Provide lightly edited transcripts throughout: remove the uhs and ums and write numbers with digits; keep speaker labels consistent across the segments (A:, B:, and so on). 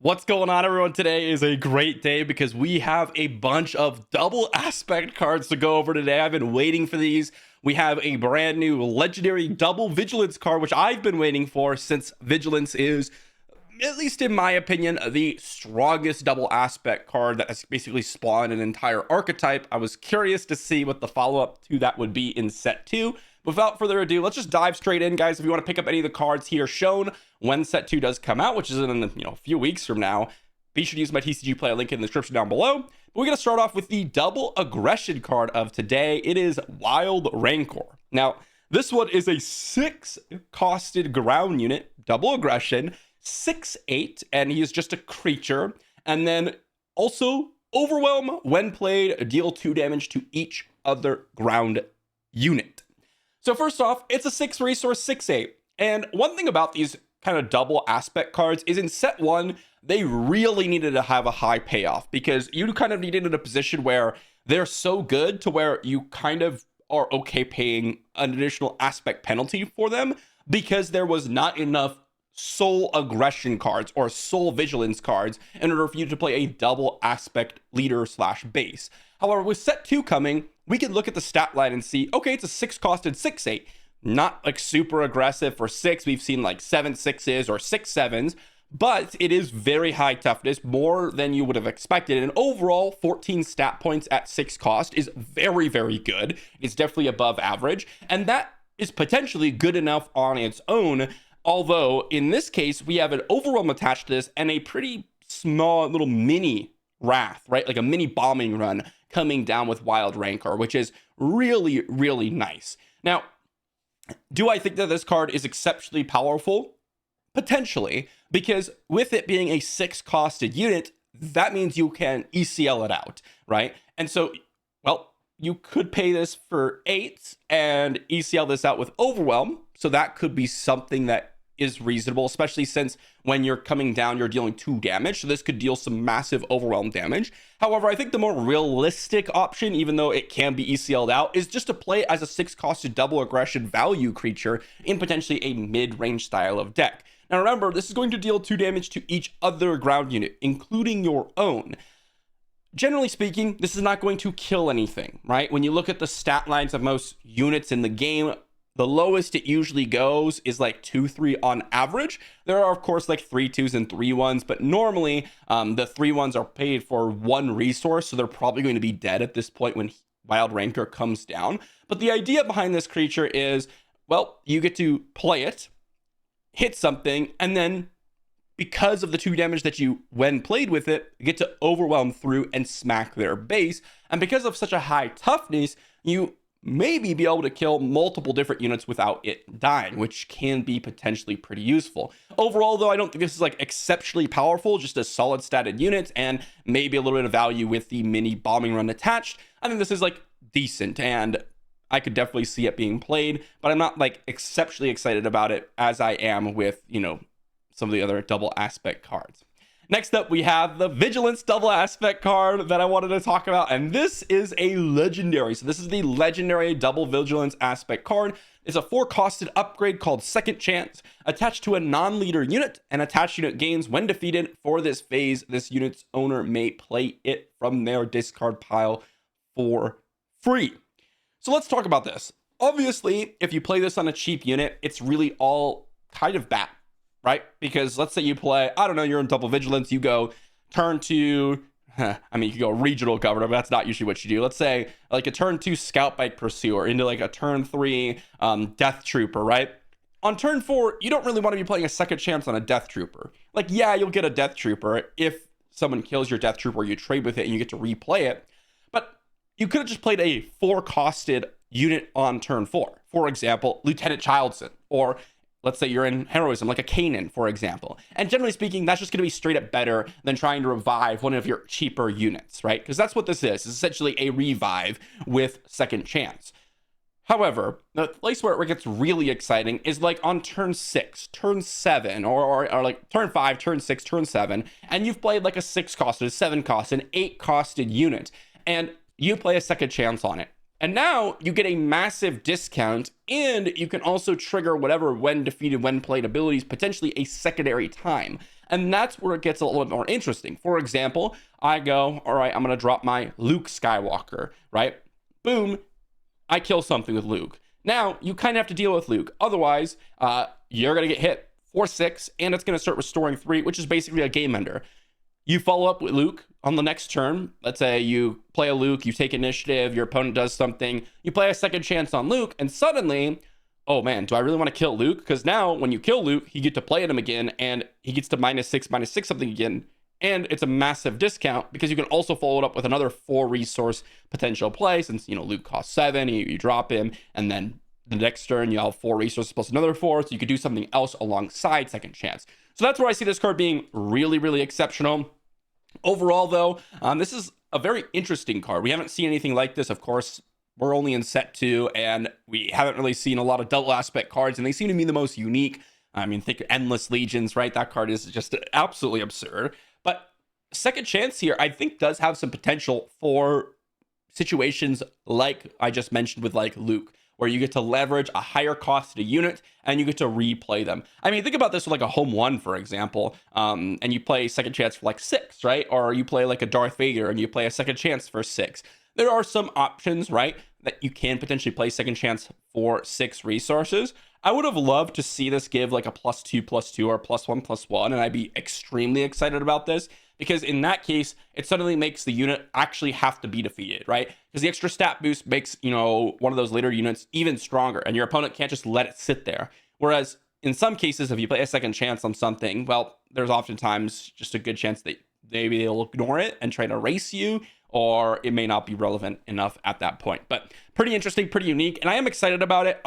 A: What's going on, everyone? Today is a great day because we have a bunch of double aspect cards to go over today. I've been waiting for these. We have a brand new legendary double vigilance card, which I've been waiting for since vigilance is, at least in my opinion, the strongest double aspect card that has basically spawned an entire archetype. I was curious to see what the follow-up to that would be in set 2. Without further ado, let's just dive straight in, guys. If you want to pick up any of the cards here shown when set 2 does come out, which is in a few weeks from now, be sure to use my TCG Play link in the description down below. But we're going to start off with the double aggression card of today. It is Wild Rancor. Now, this one is a 6 costed ground unit, double aggression, 6/8, and he is just a creature. And then also overwhelm when played, deal 2 damage to each other ground unit. So first off, it's a 6 resource, 6/8. And one thing about these kind of double aspect cards is in set 1, they really needed to have a high payoff because you kind of needed in a position where they're so good to where you kind of are okay paying an additional aspect penalty for them because there was not enough soul aggression cards or soul vigilance cards in order for you to play a double aspect leader slash base. However, with set 2 coming, we can look at the stat line and see, okay, it's a 6 costed 6/8. Not like super aggressive for 6. We've seen like 7 6s or 6 7s, but it is very high toughness, more than you would have expected. And overall, 14 stat points at 6 cost is very, very good. It's definitely above average. And that is potentially good enough on its own. Although in this case, we have an overwhelm attached to this and a pretty small little mini wrath, right? Like a mini bombing run coming down with Wild Rancor, which is really, really nice. Now, do I think that this card is exceptionally powerful? Potentially, because with it being a 6 costed unit, that means you can ECL it out, right? And so, well, you could pay this for 8 and ECL this out with Overwhelm. So that could be something that is reasonable, especially since when you're coming down, you're dealing 2 damage. So this could deal some massive overwhelm damage. However, I think the more realistic option, even though it can be ECL'd out, is just to play it as a 6 costed double aggression value creature in potentially a mid-range style of deck. Now remember, this is going to deal 2 damage to each other ground unit, including your own. Generally speaking, this is not going to kill anything, right? When you look at the stat lines of most units in the game, the lowest it usually goes is like 2-3 on average. There are, of course, like 3-2s and 3-1s, but normally the 3-1s are paid for 1 resource, so they're probably going to be dead at this point when Wild Rancor comes down. But the idea behind this creature is, well, you get to play it, hit something, and then because of the 2 damage that you, when played with it, get to overwhelm through and smack their base. And because of such a high toughness, you maybe be able to kill multiple different units without it dying, which can be potentially pretty useful. Overall, though, I don't think this is like exceptionally powerful, just a solid statted unit and maybe a little bit of value with the mini bombing run attached. I think this is like decent and I could definitely see it being played, but I'm not like exceptionally excited about it as I am with, some of the other double aspect cards. Next up, we have the Vigilance double aspect card that I wanted to talk about, and this is a legendary. So this is the legendary double Vigilance aspect card. It's a 4 costed upgrade called Second Chance, attached to a non-leader unit. An attached unit gains when defeated. For this phase, this unit's owner may play it from their discard pile for free. So let's talk about this. Obviously, if you play this on a cheap unit, it's really all kind of bad, right? Because let's say you play, I don't know, you're in double vigilance, you go turn 2, you could go regional governor, but that's not usually what you do. Let's say like a turn 2 scout bike pursuer into like a turn 3 death trooper, right? On turn 4, you don't really want to be playing a second chance on a death trooper. Like, yeah, you'll get a death trooper if someone kills your death trooper, you trade with it and you get to replay it. But you could have just played a 4 costed unit on turn 4. For example, Lieutenant Childson, or let's say you're in heroism, like a Kanan, for example. And generally speaking, that's just going to be straight up better than trying to revive one of your cheaper units, right? Because that's what this is. It's essentially a revive with second chance. However, the place where it gets really exciting is like on turn 6, turn 7, or like turn 5, turn 6, turn 7, and you've played like a 6 costed, a 7 costed, an 8 costed unit, and you play a second chance on it. And now you get a massive discount, and you can also trigger whatever when defeated, when played abilities potentially a secondary time. And that's where it gets a little bit more interesting. For example, I go, all right, I'm going to drop my Luke Skywalker, right? Boom, I kill something with Luke. Now, you kind of have to deal with Luke. Otherwise, you're going to get hit for 6, and it's going to start restoring 3, which is basically a game ender. You follow up with Luke on the next turn. Let's say you play a Luke, you take initiative, your opponent does something, you play a second chance on Luke, and suddenly, oh man, do I really want to kill Luke? Because now when you kill Luke, you get to play at him again, and he gets to -6 something again, and it's a massive discount because you can also follow it up with another 4 resource potential play, since, you know, Luke costs 7, you drop him, and then the next turn you have 4 resources plus another 4, so you could do something else alongside second chance. So that's where I see this card being really, really exceptional. Overall, though, this is a very interesting card. We haven't seen anything like this. Of course, we're only in set 2, and we haven't really seen a lot of double aspect cards, and they seem to be the most unique. I mean, think Endless Legions, right? That card is just absolutely absurd. But second chance here, I think, does have some potential for situations like I just mentioned with like Luke, where you get to leverage a higher costed unit and you get to replay them. I mean, think about this with like a home 1, for example, and you play second chance for like 6, right? Or you play like a Darth Vader and you play a second chance for 6. There are some options, right, that you can potentially play second chance for 6 resources. I would have loved to see this give like a +2/+2 or +1/+1, and I'd be extremely excited about this, because in that case, it suddenly makes the unit actually have to be defeated, right? Because the extra stat boost makes, you know, one of those later units even stronger, and your opponent can't just let it sit there. Whereas in some cases, if you play a second chance on something, well, there's oftentimes just a good chance that maybe they'll ignore it and try to race you, or it may not be relevant enough at that point. But pretty interesting, pretty unique, and I am excited about it.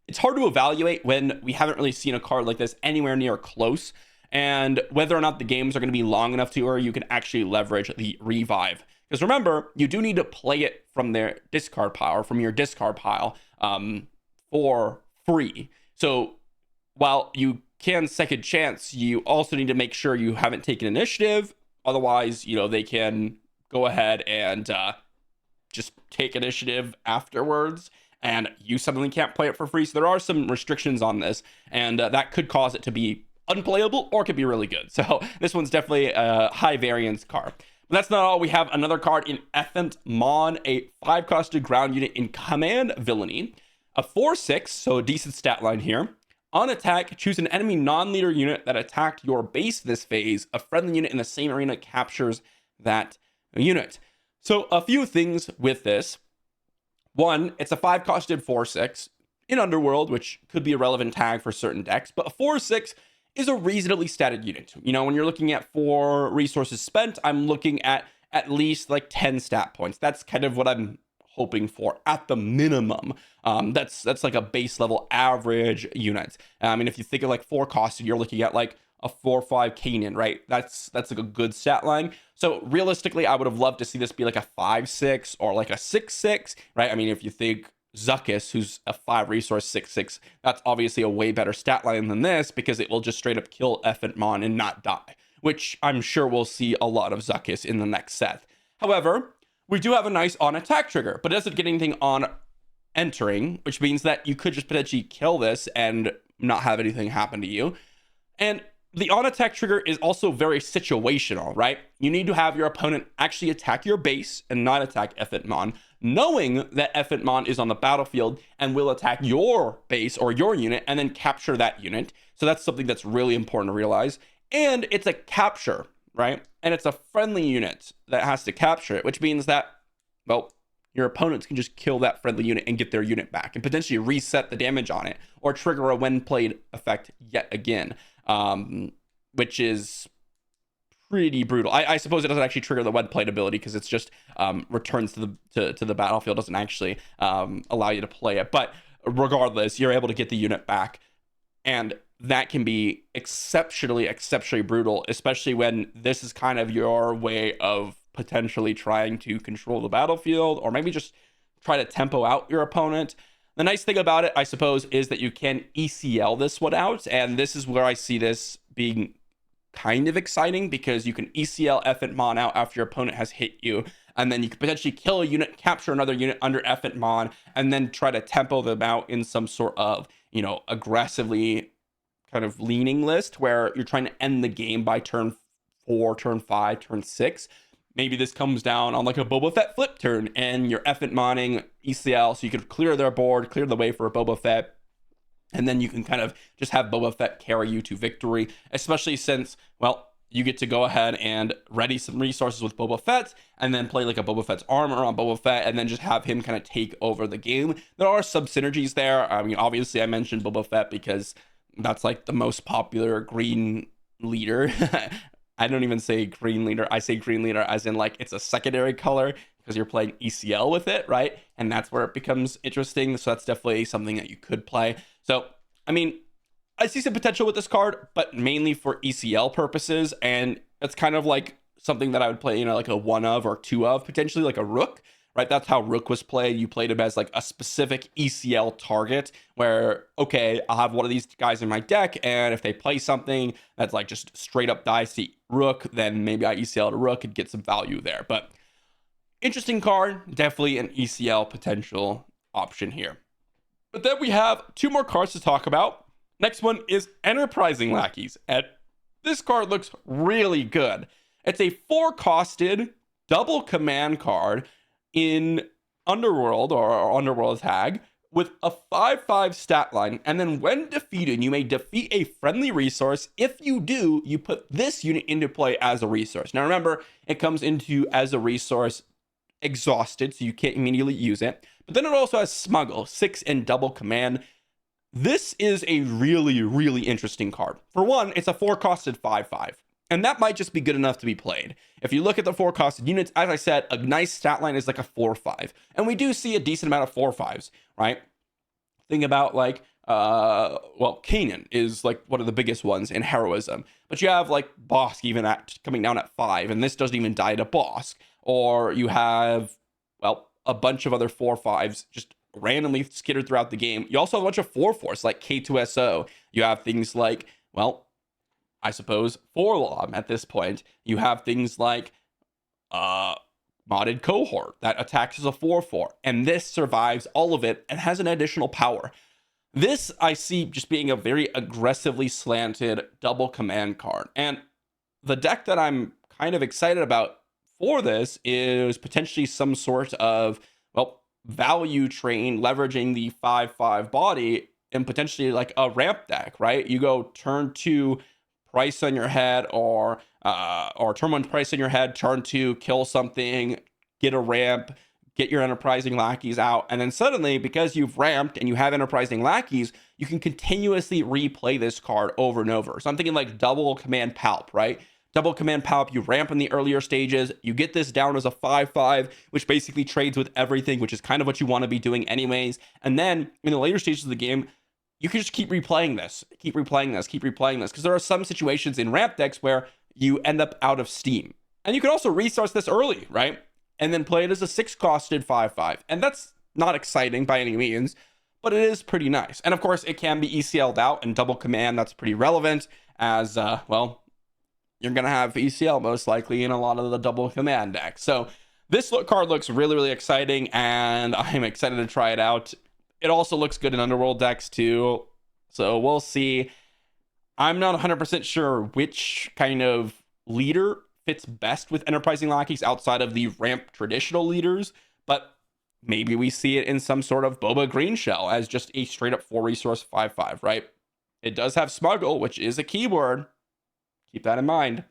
A: It's hard to evaluate when we haven't really seen a card like this anywhere near close, and whether or not the games are going to be long enough to where you can actually leverage the revive. Because remember, you do need to play it from their discard pile, from your discard pile, for free. So while you can second chance, you also need to make sure you haven't taken initiative. Otherwise, you know, they can go ahead and just take initiative afterwards, and you suddenly can't play it for free. So there are some restrictions on this, and that could cause it to be unplayable, or it could be really good. So this one's definitely a high variance card. But that's not all. We have another card in Apprentice, a 5-costed ground unit in command villainy, a 4/6, so a decent stat line here. On attack, choose an enemy non-leader unit that attacked your base this phase. A friendly unit in the same arena captures that unit. So a few things with this. One, it's a 5-costed 4/6 in Underworld, which could be a relevant tag for certain decks, but a 4/6 is a reasonably statted unit. You know, when you're looking at 4 resources spent, I'm looking at least like 10 stat points. That's kind of what I'm hoping for at the minimum. That's like a base level average unit. I mean, if you think of like 4-costed, you're looking at like a 4/5 Kanan, right? That's like a good stat line. So realistically, I would have loved to see this be like a 5/6 or like a 6/6, right? I mean, if you think Zuckuss, who's a 5 resource 6/6, that's obviously a way better stat line than this, because it will just straight up kill Fett and not die, which I'm sure we'll see a lot of Zuckuss in the next set. However, we do have a nice on attack trigger, but it doesn't get anything on entering, which means that you could just potentially kill this and not have anything happen to you. And the on attack trigger is also very situational, right? You need to have your opponent actually attack your base and not attack Fett, knowing that Fett is on the battlefield and will attack your base or your unit and then capture that unit. So that's something that's really important to realize. And it's a capture, right? And it's a friendly unit that has to capture it, which means that, well, your opponents can just kill that friendly unit and get their unit back and potentially reset the damage on it, or trigger a when played effect yet again, which is pretty brutal. I suppose it doesn't actually trigger the when played ability, because it's just returns to the battlefield, doesn't actually allow you to play it. But regardless, you're able to get the unit back, and that can be exceptionally brutal, especially when this is kind of your way of potentially trying to control the battlefield, or maybe just try to tempo out your opponent. The nice thing about it, I suppose, is that you can ECL this one out, and this is where I see this being kind of exciting, because you can ECL Fett out after your opponent has hit you, and then you could potentially kill a unit, capture another unit under Fett Mon, and then try to tempo them out in some sort of, aggressively kind of leaning list where you're trying to end the game by turn 4, turn 5, turn 6. Maybe this comes down on like a Boba Fett flip turn and you're Fett Moning ECL so you could clear their board, clear the way for a Boba Fett. And then you can kind of just have Boba Fett carry you to victory, especially since, well, you get to go ahead and ready some resources with Boba Fett and then play like a Boba Fett's armor on Boba Fett and then just have him kind of take over the game. There are some synergies there. I mean, obviously I mentioned Boba Fett because that's like the most popular green leader. I don't even say green leader. I say green leader as in like it's a secondary color because you're playing ECL with it, right? And that's where it becomes interesting. So that's definitely something that you could play. So, I mean, I see some potential with this card, but mainly for ECL purposes. And it's kind of like something that I would play, like a 1 of or 2 of, potentially like a Rook, right? That's how Rook was played. You played him as like a specific ECL target where, okay, I'll have one of these guys in my deck. And if they play something that's like just straight up dicey Rook, then maybe I ECL to Rook and get some value there. But interesting card, definitely an ECL potential option here. But then we have 2 more cards to talk about. Next one is Enterprising Lackeys. And this card looks really good. It's a 4-costed double command card in Underworld or Underworld tag with a 5/5 stat line. And then when defeated, you may defeat a friendly resource. If you do, you put this unit into play as a resource. Now remember, it comes into as a resource exhausted, so you can't immediately use it. But then it also has Smuggle, 6 and double command. This is a really, really interesting card. For one, it's a 4-costed 5/5. And that might just be good enough to be played. If you look at the 4-costed units, as I said, a nice stat line is like a 4/5. And we do see a decent amount of 4/5s, right? Think about like, Kanan is like one of the biggest ones in heroism. But you have like Bosk even coming down at 5, and this doesn't even die to Bosk. Or you have, a bunch of other 4/5s just randomly skittered throughout the game. You also have a bunch of 4/4s like K2SO. You have things like, I suppose 4-Lob at this point. You have things like modded cohort that attacks as a 4/4, and this survives all of it and has an additional power. This I see just being a very aggressively slanted double command card. And the deck that I'm kind of excited about for this is potentially some sort of, value train leveraging the 5/5 body and potentially like a ramp deck, right? You go turn 2 price on your head or turn 1 price on your head, turn 2 kill something, get a ramp, get your Enterprising Lackeys out, and then suddenly, because you've ramped and you have Enterprising Lackeys, you can continuously replay this card over and over. So I'm thinking like double command Palp, right? Double command Palp, you ramp in the earlier stages, you get this down as a 5/5, which basically trades with everything, which is kind of what you want to be doing anyways. And then in the later stages of the game, you can just keep replaying this, because there are some situations in ramp decks where you end up out of steam. And you can also resource this early, right? And then play it as a 6-costed 5/5. And that's not exciting by any means, but it is pretty nice. And of course, it can be ECL'd out, and double command, that's pretty relevant as, you're going to have ECL most likely in a lot of the double command decks. So this card looks really, really exciting, and I'm excited to try it out. It also looks good in Underworld decks too, so we'll see. I'm not 100% sure which kind of leader fits best with Enterprising Lackeys outside of the ramp traditional leaders, but maybe we see it in some sort of Boba Green Shell as just a straight up 4-resource 5/5, right? It does have Smuggle, which is a keyword. Keep that in mind.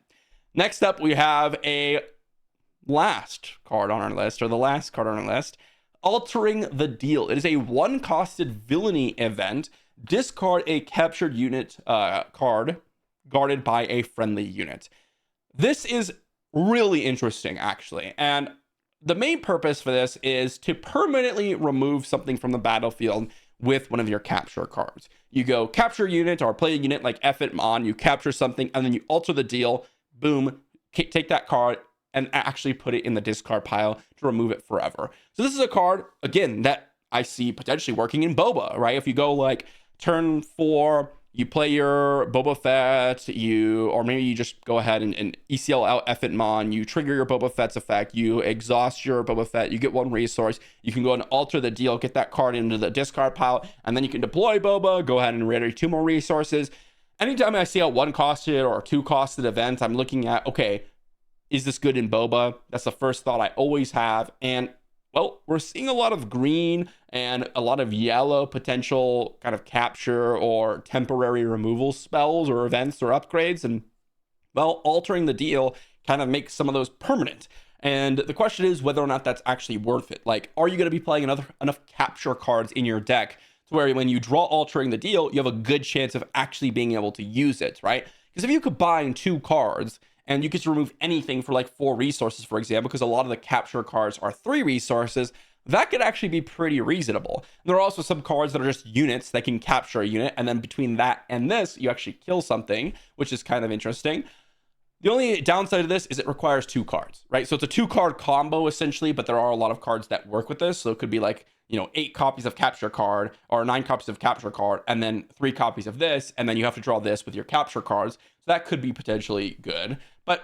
A: Next up, we have a last card on our list, Altering the Deal. It is a 1-costed villainy event. Discard a captured unit card guarded by a friendly unit. This is really interesting, actually. And the main purpose for this is to permanently remove something from the battlefield with one of your capture cards. You go capture unit or play a unit like Fett Mon, you capture something, and then you alter the deal, boom, take that card and actually put it in the discard pile to remove it forever. So this is a card, again, that I see potentially working in Boba, right? If you go like turn 4, you play your Boba Fett, or maybe you just go ahead and ECL out F it Mon, you trigger your Boba Fett's effect, you exhaust your Boba Fett, you get one resource, you can go and alter the deal, get that card into the discard pile, and then you can deploy Boba, go ahead and ready 2 more resources. Anytime I see a 1-costed or 2-costed event, I'm looking at, okay, is this good in Boba? That's the first thought I always have. And well, we're seeing a lot of green and a lot of yellow potential kind of capture or temporary removal spells or events or upgrades. And well, altering the deal kind of makes some of those permanent. And the question is whether or not that's actually worth it. Like, are you going to be playing enough capture cards in your deck to where when you draw altering the deal, you have a good chance of actually being able to use it, right? Because if you combine 2 cards, and you get to remove anything for like 4 resources, for example, because a lot of the capture cards are 3 resources, that could actually be pretty reasonable. There are also some cards that are just units that can capture a unit, and then between that and this, you actually kill something, which is kind of interesting. The only downside of this is it requires 2 cards, right? So it's a 2-card combo essentially, but there are a lot of cards that work with this. So it could be like, 8 copies of capture card or 9 copies of capture card, and then 3 copies of this, and then you have to draw this with your capture cards. So that could be potentially good, but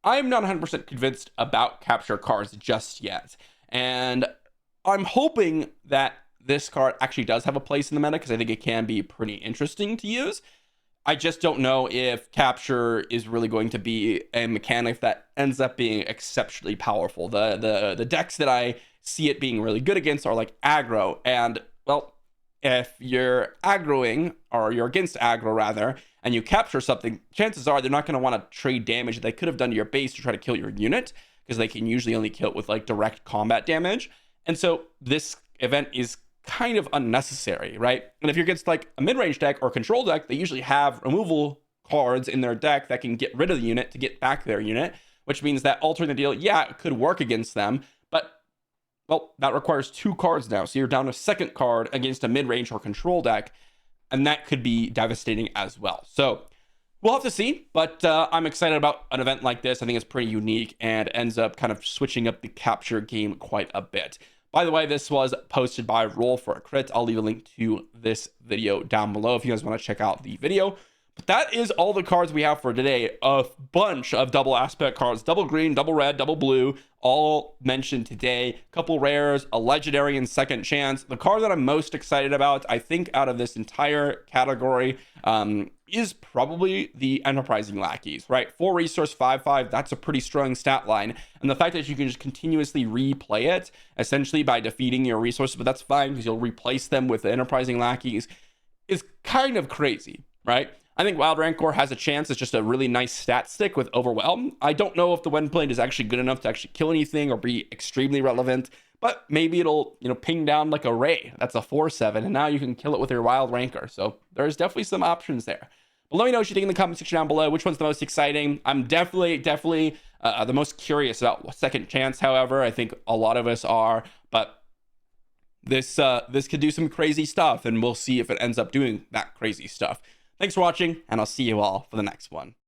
A: I'm not 100% convinced about capture cards just yet. And I'm hoping that this card actually does have a place in the meta because I think it can be pretty interesting to use. I just don't know if capture is really going to be a mechanic that ends up being exceptionally powerful. The decks that I see it being really good against are like aggro, and well, if you're aggroing, or you're against aggro rather, and you capture something, chances are they're not going to want to trade damage that they could have done to your base to try to kill your unit, because they can usually only kill it with like direct combat damage. And so this event is kind of unnecessary, right? And if you're against like a mid-range deck or control deck, they usually have removal cards in their deck that can get rid of the unit to get back their unit, which means that altering the deal, yeah, it could work against them, but well, that requires 2 cards now. So you're down a 2nd card against a mid-range or control deck, and that could be devastating as well. So we'll have to see, but I'm excited about an event like this. I think it's pretty unique and ends up kind of switching up the capture game quite a bit. By the way, this was posted by Roll for a Crit. I'll leave a link to this video down below if you guys want to check out the video. But that is all the cards we have for today. A bunch of double aspect cards, double green, double red, double blue, all mentioned today. A couple rares, a legendary, and second chance. The card that I'm most excited about, I think, out of this entire category, is probably the Enterprising Lackeys, right? 4 resource, 5/5, that's a pretty strong stat line. And the fact that you can just continuously replay it, essentially by defeating your resources, but that's fine because you'll replace them with the Enterprising Lackeys, is kind of crazy, right? I think Wild Rancor has a chance. It's just a really nice stat stick with Overwhelm. I don't know if the Wind Blade is actually good enough to actually kill anything or be extremely relevant, but maybe it'll, ping down like a Ray. That's a 4/7, and now you can kill it with your Wild Rancor. So there's definitely some options there. But let me know what you think in the comment section down below. Which one's the most exciting? I'm definitely the most curious about second chance. However, I think a lot of us are, but this could do some crazy stuff, and we'll see if it ends up doing that crazy stuff. Thanks for watching, and I'll see you all for the next one.